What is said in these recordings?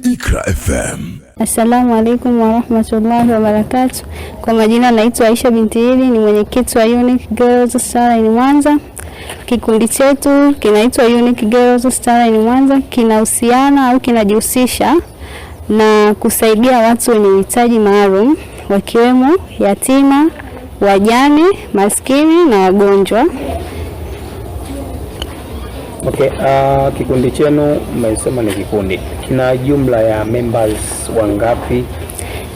Iqra FM. Assalamu alaikum wa rahmatullahi wa barakatuh. Kwa majina naitwa Aisha binti Hili, ni mwenyekiti wa Unique Girls Star in Mwanza. Kikundi chetu kinaitwa Unique Girls Star in Mwanza, kinahusiana au kinajihusisha na kusaidia watu wenye uhitaji maalum, wakiwemo yatima, wajane, maskini na wagonjwa. Okay, kikundi chenu mmesema ni kikundi. Kina jumla ya members wangapi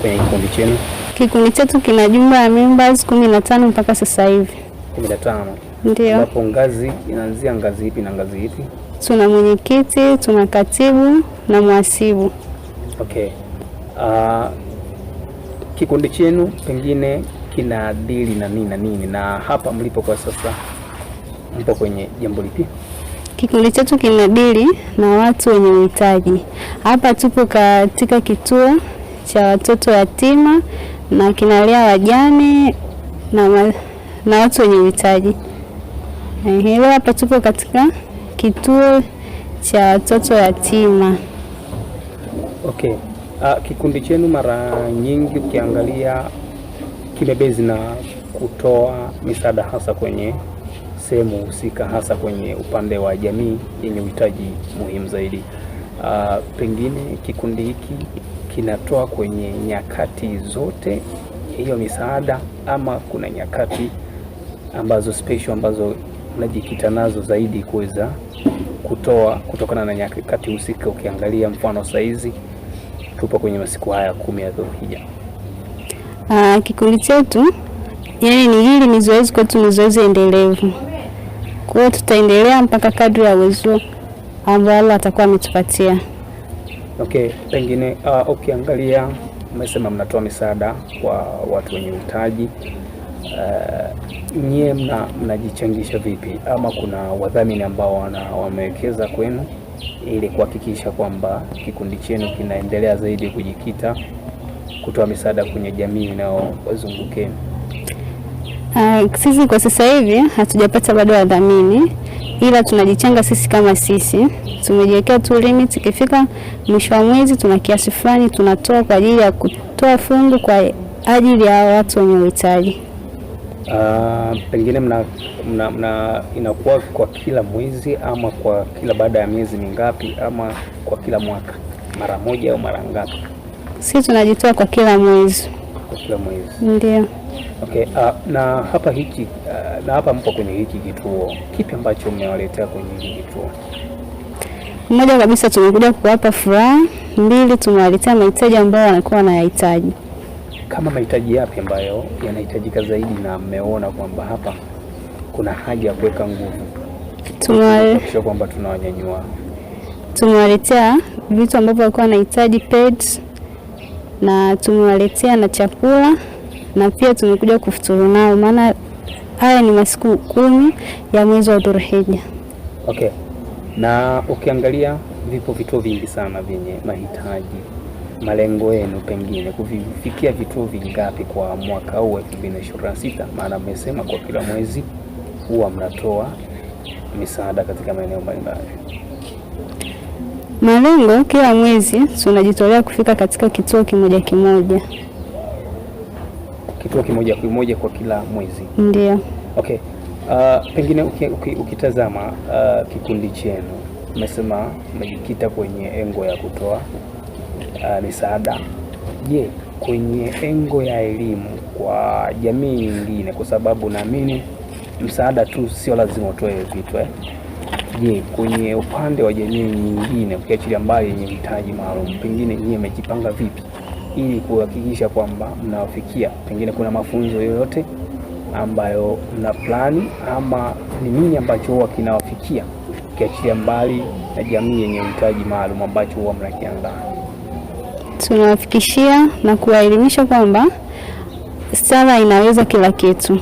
kwenye kikundi chenu? Kikundi chetu kina jumla ya members 15 mpaka sasa hivi. 15. Ndio. Hapo ngazi inaanzia ngazi ipi na ngazi ipi? Tuna mwenyekiti, tuna katibu na mhasibu. Okay. Kikundi chenu pengine kina dili na nini na hapa mlipo kwa sasa mpo kwenye jambo lipi? Kikundi chetu kinadili na watu wenye uhitaji. Hapa tupo katika kituo cha watoto yatima na kinalea wajane na watu wenye uhitaji. Leo hapa tupo katika kituo cha watoto yatima. Okay. Kikundi chenu mara nyingi ukiangalia kimebezi na kutoa misaada hasa kwenye sehemu husika, hasa kwenye upande wa jamii yenye uhitaji muhimu zaidi. Pengine kikundi hiki kinatoa kwenye nyakati zote hiyo misaada, ama kuna nyakati ambazo special ambazo mnajikita nazo zaidi kuweza kutoa kutokana na nyakati husika? Ukiangalia mfano saizi tupo kwenye masiku haya 10 ya Dhulhijja. Kikundi chetu hili ni zoezi kwetu, ni zoezi endelevu. Kwa hiyo tutaendelea mpaka kadri ya uwezo ambao Allah atakuwa ametupatia. Okay, pengine ukiangalia umesema mnatoa misaada kwa watu wenye uhitaji. Nyie mnajichangisha vipi, ama kuna wadhamini ambao wamewekeza kwenu ili kuhakikisha kwamba kikundi chenu kinaendelea zaidi kujikita kutoa misaada kwenye jamii inayowazungukeni? Sisi kwa sasa hivi hatujapata bado wadhamini, ila tunajichanga sisi kama sisi. Tumejiwekea tu limit, ikifika mwisho wa mwezi tuna kiasi fulani tunatoa kwa ajili ya kutoa fungu kwa ajili ya watu wenye uhitaji. Pengine inakuwa kwa kila mwezi ama kwa kila baada ya miezi mingapi, ama kwa kila mwaka mara moja au mara ngapi? Sisi tunajitoa kwa kila mwezi. Kwa kila mwezi. Ndio. Okay, na hapa mpo kwenye hiki kituo, kipi ambacho mmewaletea kwenye hiki kituo? Moja kabisa tumekuja kuwapa furaha, 2 tumewaletea mahitaji ambayo wanakuwa wanayahitaji. Kama mahitaji yapi ambayo yanahitajika zaidi na mmeona kwamba hapa kuna haja ya kuweka nguvu? Tunahakikisha kwamba tunawanyanyua. Tumewaletea vitu ambavyo walikuwa wanahitaji, pads, na tumewaletea na chakula, na pia tumekuja kufuturu nao, maana haya ni masiku 10 ya mwezi wa Dhulhijja. Okay. Na ukiangalia vipo vituo vingi sana vyenye mahitaji. Malengo yenu pengine kufikia vituo vingapi kwa mwaka huu 2026? Maana mmesema kwa kila mwezi huwa mnatoa misaada katika maeneo mbalimbali. Malengo kila mwezi tunajitolea kufika katika kituo kimoja. Kituo kimoja kwa kila mwezi? Ndio. Okay. Pengine ukitazama kikundi chenu, mmesema mmejikita kwenye engo ya kutoa misaada. Je, kwenye engo ya elimu kwa jamii nyingine, kwa sababu naamini msaada tu sio lazima utoe vitu Je, kwenye upande wa jamii nyingine ukiachilia mbali yenye uhitaji maalum, pengine nyinyi mmejipanga vipi ili kuhakikisha kwamba mnawafikia? Pengine kuna mafunzo yoyote ambayo mna plani, ama ni nini ambacho huwa kinawafikia ukiachilia mbali na jamii yenye uhitaji maalum ambacho huwa mnakiandaa? Tunawafikishia na kuwaelimisha kwamba sala inaweza kila kitu.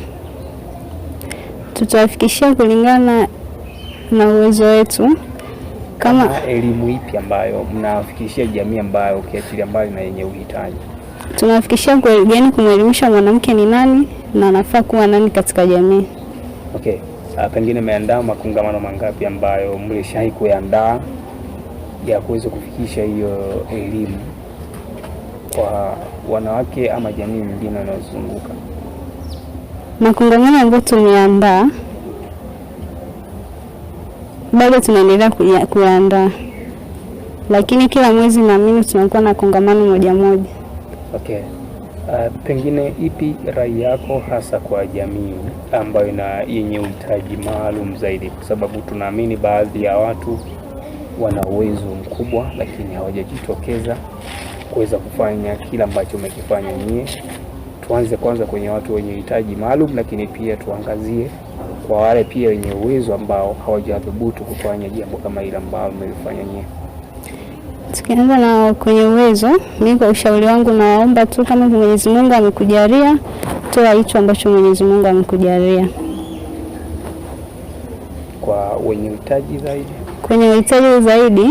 Tutawafikishia kulingana na uwezo wetu. Kama elimu ipi ambayo mnawafikishia jamii ambayo ukiachilia mbali na yenye uhitaji? Tunawafikishia kumwelimisha mwanamke ni nani na anafaa kuwa nani katika jamii. Okay. Pengine mmeandaa makongamano mangapi ambayo mlishawahi kuandaa ya kuweza kufikisha hiyo elimu kwa wanawake ama jamii nyingine wanazunguka? Makongamano ambayo tumeandaa bado tunaendelea kuandaa, lakini kila mwezi naamini tunakuwa na kongamano moja. Okay. Pengine ipi rai yako hasa kwa jamii ambayo yenye uhitaji maalum zaidi, kwa sababu tunaamini baadhi ya watu wana uwezo mkubwa lakini hawajajitokeza kuweza kufanya kila ambacho umekifanya nyie. Tuanze kwanza kwenye watu wenye uhitaji maalum, lakini pia tuangazie kwa wale pia wenye uwezo ambao hawajadhubutu kufanya jambo kama ile ambalo mmelifanya nyie. Tukianza na kwenye uwezo, mimi kwa ushauri wangu naomba tu kama Mwenyezi Mungu amekujalia, toa hicho ambacho Mwenyezi Mungu amekujalia. Kwa wenye uhitaji zaidi, kwenye uhitaji zaidi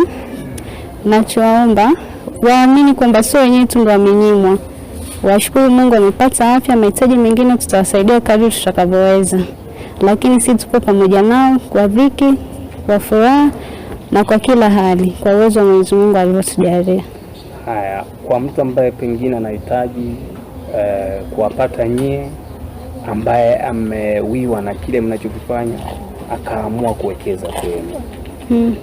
nachoomba waamini kwamba sio wenyewe tu ndio wamenyimwa. Washukuru Mungu amepata afya, mahitaji mengine tutawasaidia kadri tutakavyoweza. Lakini sisi tupo pamoja nao kwa dhiki, kwa furaha na kwa kila hali, kwa uwezo wa Mwenyezi Mungu alivyotujalia. Haya, kwa mtu ambaye pengine anahitaji kuwapata nyie, ambaye amewiwa na kile mnachokifanya akaamua kuwekeza kwenu,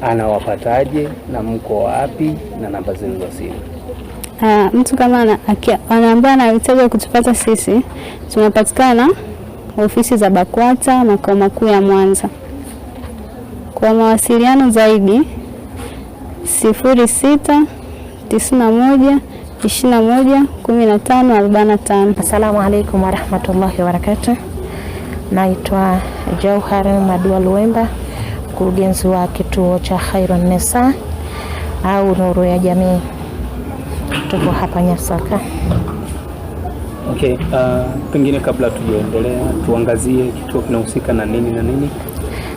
anawapataje na mko wapi na namba zenu za simu? Mtu kama anaambia anahitaji kutupata sisi, tunapatikana ofisi za BAKWATA makao makuu ya Mwanza. Kwa mawasiliano zaidi 0691211545. Assalamu alaikum warahmatullahi wabarakatuh. Naitwa Jauhar Madua Luemba, mkurugenzi wa kituo cha Khairun Nisa au Nuru ya Jamii. Tuko hapa Nyasaka. Okay, pengine kabla tujaendelea tuangazie kituo kinahusika na nini na nini?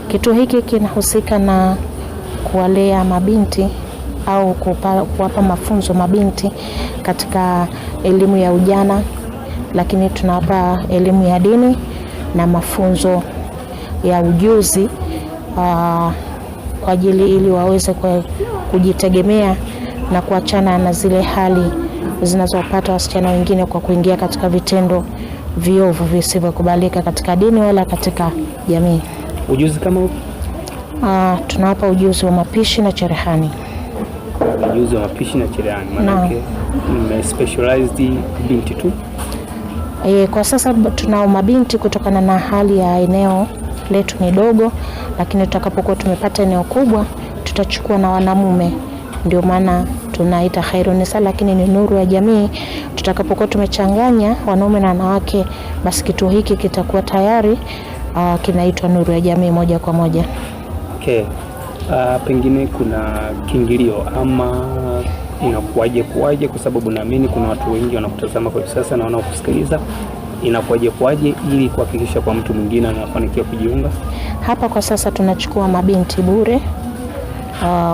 Kituo hiki kinahusika na kuwalea mabinti au kuwapa mafunzo mabinti katika elimu ya ujana, lakini tunawapa elimu ya dini na mafunzo ya ujuzi kwa ajili ili waweze kujitegemea na kuachana na zile hali zinazopata wasichana wengine kwa kuingia katika vitendo viovu visivyokubalika katika dini wala katika jamii. Ujuzi kama upi? Tunawapa ujuzi wa mapishi na cherehani. Ujuzi wa mapishi na cherehani, maana specialized binti tu? Kwa sasa tunao mabinti kutokana na hali ya eneo letu ni dogo, lakini tutakapokuwa tumepata eneo kubwa tutachukua na wanamume. Ndio maana tunaita Khairun Nisa, lakini ni Nuru ya Jamii. Tutakapokuwa tumechanganya wanaume na wanawake, basi kituo hiki kitakuwa tayari kinaitwa Nuru ya Jamii moja kwa moja. Okay. Pengine kuna kiingilio ama inakuaje kwa sababu naamini kuna watu wengi wanakutazama kwa sasa na wanaokusikiliza, inakuaje ili kuhakikisha kwa mtu mwingine anafanikiwa kujiunga? Hapa kwa sasa tunachukua mabinti bure.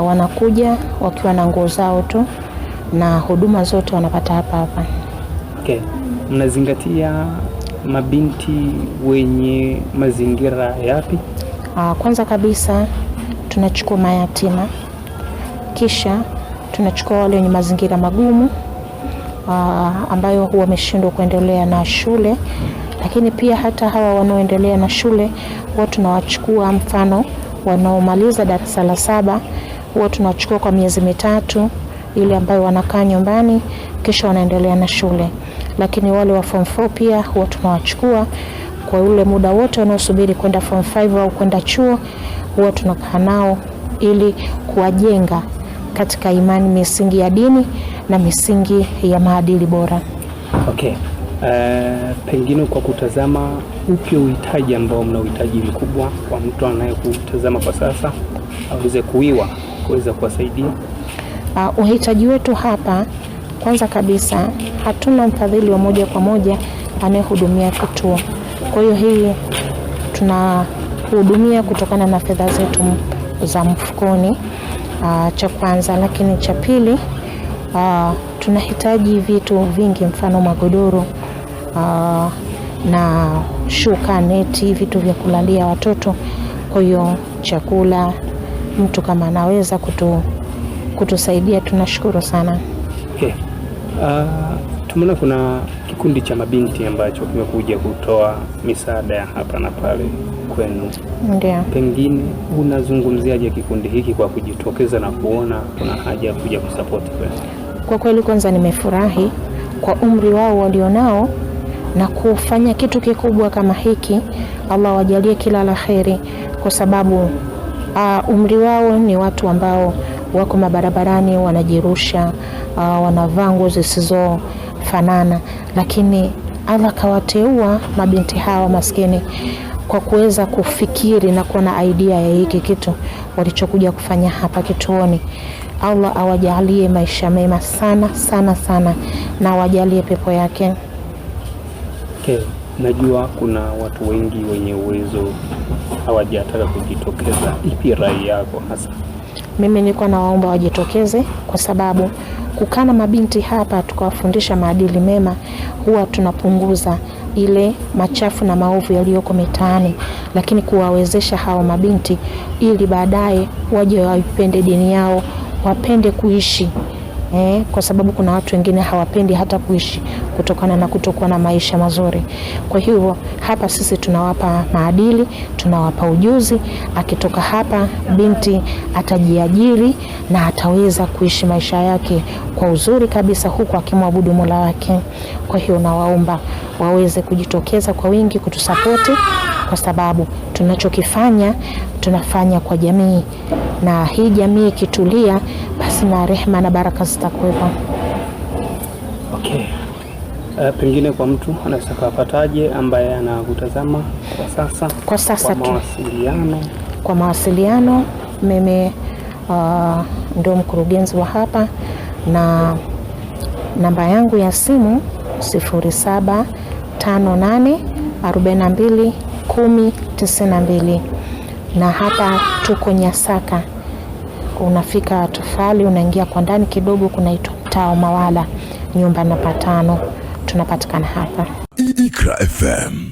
Wanakuja wakiwa na nguo zao tu na huduma zote wanapata hapa. Okay. Mnazingatia mabinti wenye mazingira yapi? Kwanza kabisa tunachukua mayatima, kisha tunachukua wale wenye mazingira magumu ambayo wameshindwa kuendelea na shule, lakini pia hata hawa wanaoendelea na shule huwa tunawachukua, mfano wanaomaliza darasa la 7 huwa tunachukua kwa miezi 3 ile ambayo wanakaa nyumbani kisha wanaendelea na shule. Lakini wale wa form 4 pia huwa tunawachukua kwa ule muda wote wanaosubiri kwenda form 5 au kwenda chuo, huwa tunakaa nao ili kuwajenga katika imani, misingi ya dini na misingi ya maadili bora. Okay. Pengine kwa kutazama upi uhitaji ambao mnauhitaji mkubwa kwa mtu anayekutazama kwa sasa aweze kuweza kuwasaidia? Uhitaji wetu hapa, kwanza kabisa hatuna mfadhili wa moja kwa moja anayehudumia kituo. Kwa hiyo hii tunahudumia kutokana na fedha zetu za mfukoni, cha kwanza. Lakini cha pili, tunahitaji vitu vingi, mfano magodoro na shuka, neti, vitu vya kulalia watoto. Kwa hiyo chakula, mtu kama anaweza kutusaidia. Tunashukuru sana. Okay. Tumeona kuna kikundi cha mabinti ambacho kimekuja kutoa misaada ya hapa na pale kwenu. Ndio. Pengine unazungumziaje kikundi hiki kwa kujitokeza na kuona kuna haja ya kuja kusupport kwenu? Kwa kweli kwanza nimefurahi kwa umri wao walionao na kufanya kitu kikubwa kama hiki. Allah wajalie kila la kheri, kwa sababu umri wao ni watu ambao wako mabarabarani wanajirusha, wanavaa nguo zisizofanana, lakini Allah kawateua mabinti hawa maskini kwa kuweza kufikiri na kuwa na idea ya hiki kitu walichokuja kufanya hapa kituoni. Allah awajalie maisha mema sana sana sana na awajalie pepo yake. Okay. Najua kuna watu wengi wenye uwezo hawajataka kujitokeza. Ipi rai yako hasa? Mimi nilikuwa nawaomba wajitokeze, kwa sababu kukana mabinti hapa tukawafundisha maadili mema, huwa tunapunguza ile machafu na maovu yaliyoko mitaani, lakini kuwawezesha hao mabinti ili baadaye waje waipende dini yao, wapende kuishi. Kwa sababu kuna watu wengine hawapendi hata kuishi kutokana na kutokuwa na maisha mazuri. Kwa hiyo hapa sisi tunawapa maadili, tunawapa ujuzi. Akitoka hapa binti atajiajiri na ataweza kuishi maisha yake kwa uzuri kabisa, huku akimwabudu Mola wake. Kwa hiyo nawaomba waweze kujitokeza kwa wingi kutusapoti, kwa sababu tunachokifanya tunafanya kwa jamii, na hii jamii ikitulia basi na rehema na baraka zitakuwepo. Okay. Pengine kwa mtu anaweza kupataje ambaye anakutazama kwa sasa kwa mawasiliano mimi ndio mkurugenzi wa hapa, na namba yangu ya simu 0758421092, na hapa tuko Nyasaka. Unafika Tufali, unaingia kwa ndani kidogo, kunaitwa Mtaa Mawala, nyumba namba 5. Tunapatikana hapa. Iqra FM.